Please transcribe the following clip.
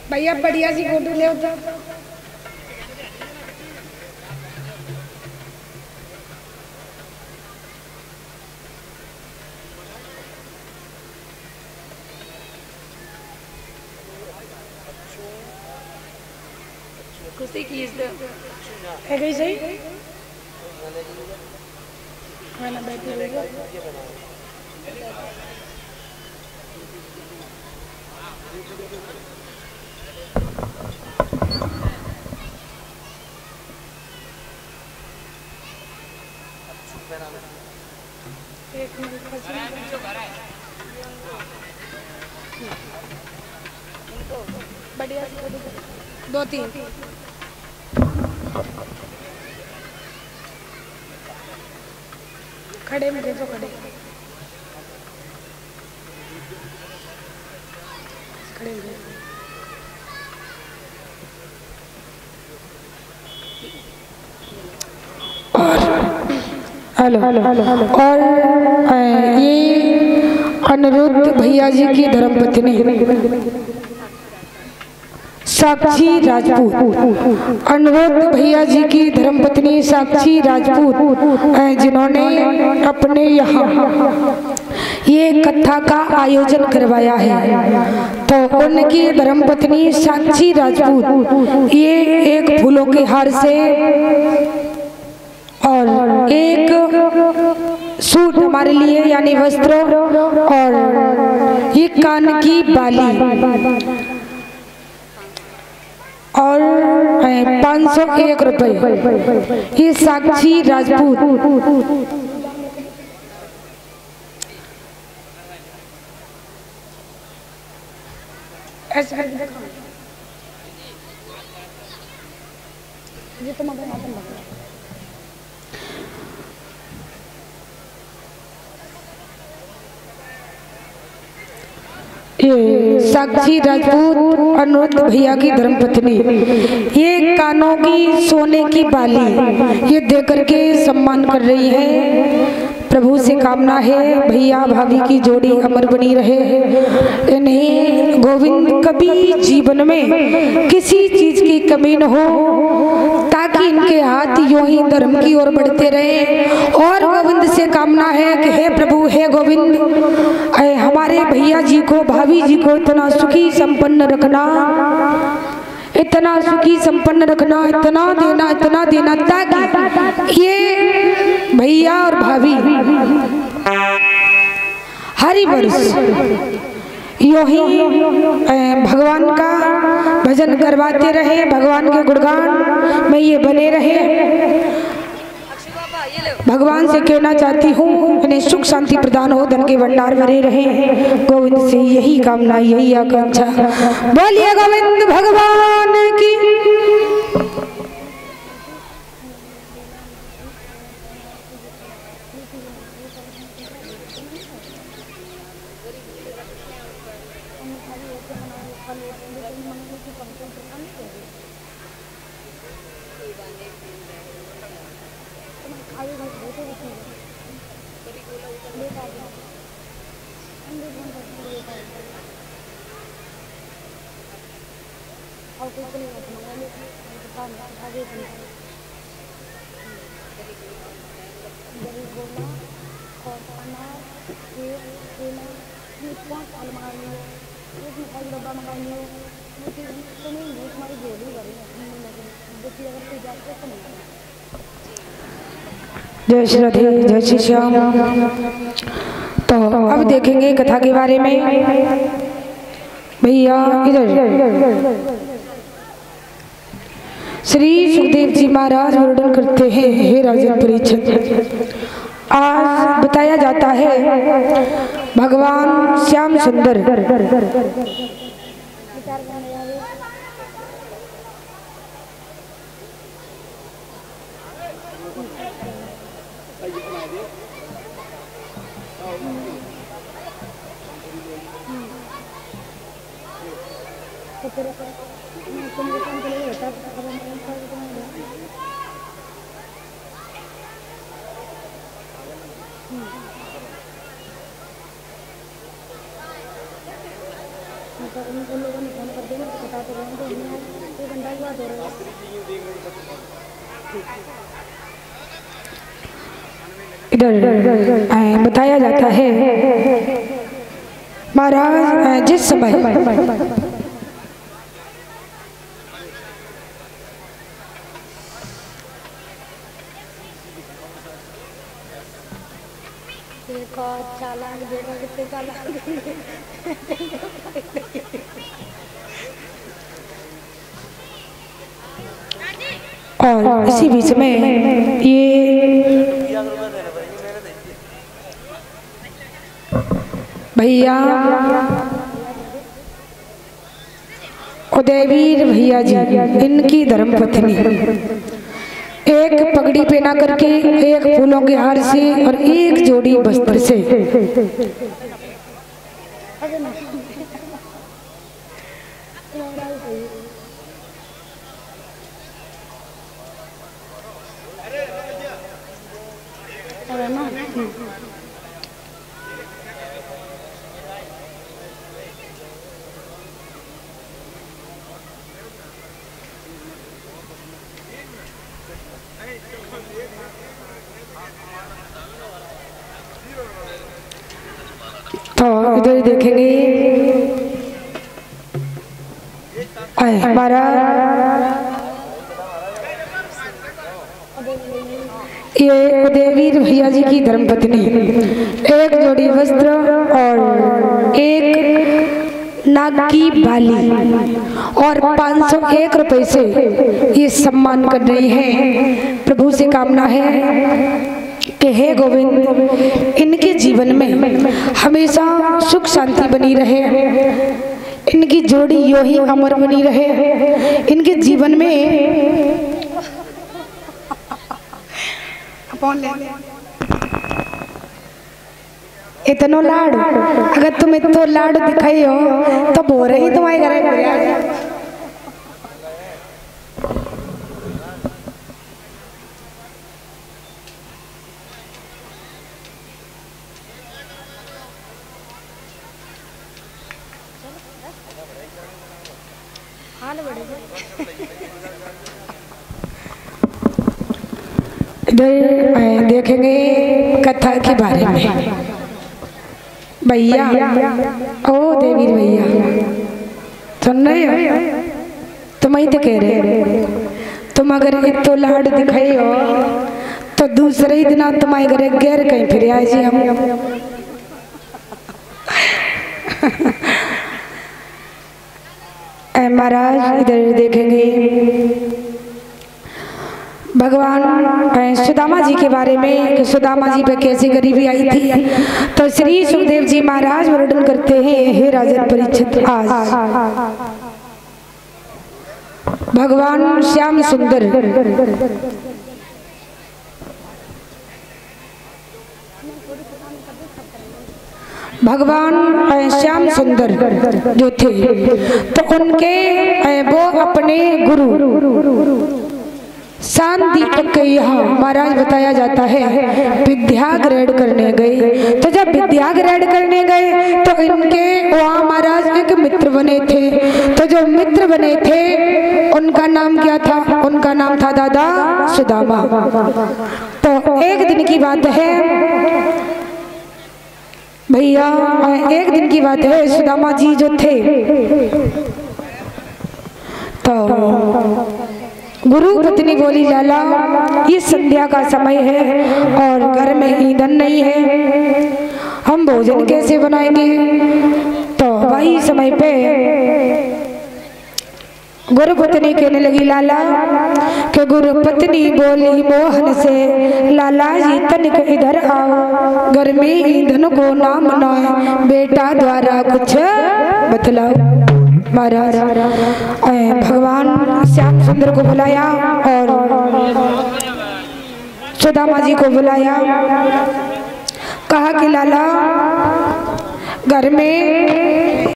भैया बढ़िया सी फोटो ले होता। खुशी की है गई सही खाना बैठे रहेगा। एक मिनट बढ़िया दो तीन खड़े में देखो खड़े खड़े में हेलो और ये अनिरुद्ध भैया जी की धर्मपत्नी साक्षी राजपूत, अनिरुद्ध भैया जी की धर्मपत्नी साक्षी राजपूत जिन्होंने अपने यहाँ ये कथा का आयोजन करवाया है। तो उनकी धर्मपत्नी साक्षी राजपूत ये एक फूलों के हार से और एक सूट हमारे लिए यानी वस्त्र और ये कान की बाली और 501 रुपए ये साक्षी राजपूत ये साक्षी राजपूत अनिरुद्ध भैया की धर्मपत्नी ये कानों की सोने की बाली ये देकर के सम्मान कर रही है। प्रभु से कामना है भैया भाभी की जोड़ी अमर बनी रहे। इन्हें गोविंद कभी जीवन में किसी चीज की कमी न हो ताकि इनके हाथ यूं ही धर्म की ओर बढ़ते रहे। और गोविंद से कामना है कि हे प्रभु हे गोविंद हमारे भैया जी को भाभी जी को इतना सुखी संपन्न रखना, इतना सुखी संपन्न रखना, इतना देना ताकि ये भैया और भाभी हरि वर्ष यूं ही भगवान का भजन करवाते रहे, भगवान के गुणगान में ये बने रहे। भगवान से कहना चाहती हूँ इन्हें सुख शांति प्रदान हो, धन के भंडार भरे रहे। गोविंद से यही कामना यही आकांक्षा। बोलिए गोविंद भगवान की। जय श्री राधे जय श्री श्याम। तो अब देखेंगे कथा के बारे में। भैया इधर श्री सुखदेव जी महाराज वर्णन करते हैं। हे राजन परीक्षित, आज बताया जाता है भगवान श्याम सुंदर इधर बताया जाता है महाराज जिस समय और इसी बीच में ये भैया उदयवीर भैया जी, इनकी धर्मपत्नी एक पगड़ी पहना करके, एक फूलों के हार से और एक जोड़ी वस्त्र से तो इधर देखेंगे हमारा ये उदयवीर भैया जी की धर्मपत्नी एक जोड़ी वस्त्र और एक नाग की बाली और 501 रुपए से ये सम्मान कर रही है। प्रभु से कामना है कि हे गोविंद, इनके जीवन में हमेशा सुख शांति बनी रहे, इनकी जोड़ी यो ही अमर बनी रहे, इनके जीवन में इतनो लाड, अगर तुम इतो लाड दिखाई हो तो बोल रही तुम्हारे घर इधर देखेंगे कथा के बारे में। भैया ओ देवीर भैया सुन रहे हो, तुम ही तो कह रहे, तुम अगर इतो लाड दिखाई हो तो दूसरे ही दिन तुम्हारे घरे गैर कहीं फिर आए जी हम। महाराज इधर देखेंगे भगवान सुदामा जी के बारे में कि सुदामा जी पे कैसी गरीबी आई थी। तो श्री सुखदेव जी महाराज वर्णन करते हैं, हे राजन परीक्षित, आज भगवान श्याम सुंदर भगवान श्याम सुंदर जो थे तो उनके वो अपने गुरु शांतिदीपक के यहाँ महाराज बताया जाता है विद्या ग्रहण करने गए। तो जब विद्या ग्रहण करने गए तो इनके वहाँ महाराज एक मित्र बने थे। तो जो मित्र बने थे उनका नाम क्या था? उनका नाम था दादा सुदामा। तो एक दिन की बात है भैया, एक दिन की बात है, सुदामा जी जो थे तो गुरु पत्नी बोली, लाला ये संध्या का समय है और घर में ईंधन नहीं है, हम भोजन कैसे बनाएंगे? तो वही समय पे गुरु पत्नी कहने लगी, लाला कि गुरु पत्नी बोली मोहन से, लाला जी तनिक इधर आओ, घर में ईंधन को नाम बनाए, बेटा द्वारा कुछ बतलाओ। महाराज भगवान श्याम सुंदर को बुलाया और सुदामा जी को बुलाया, कहा कि लाला घर में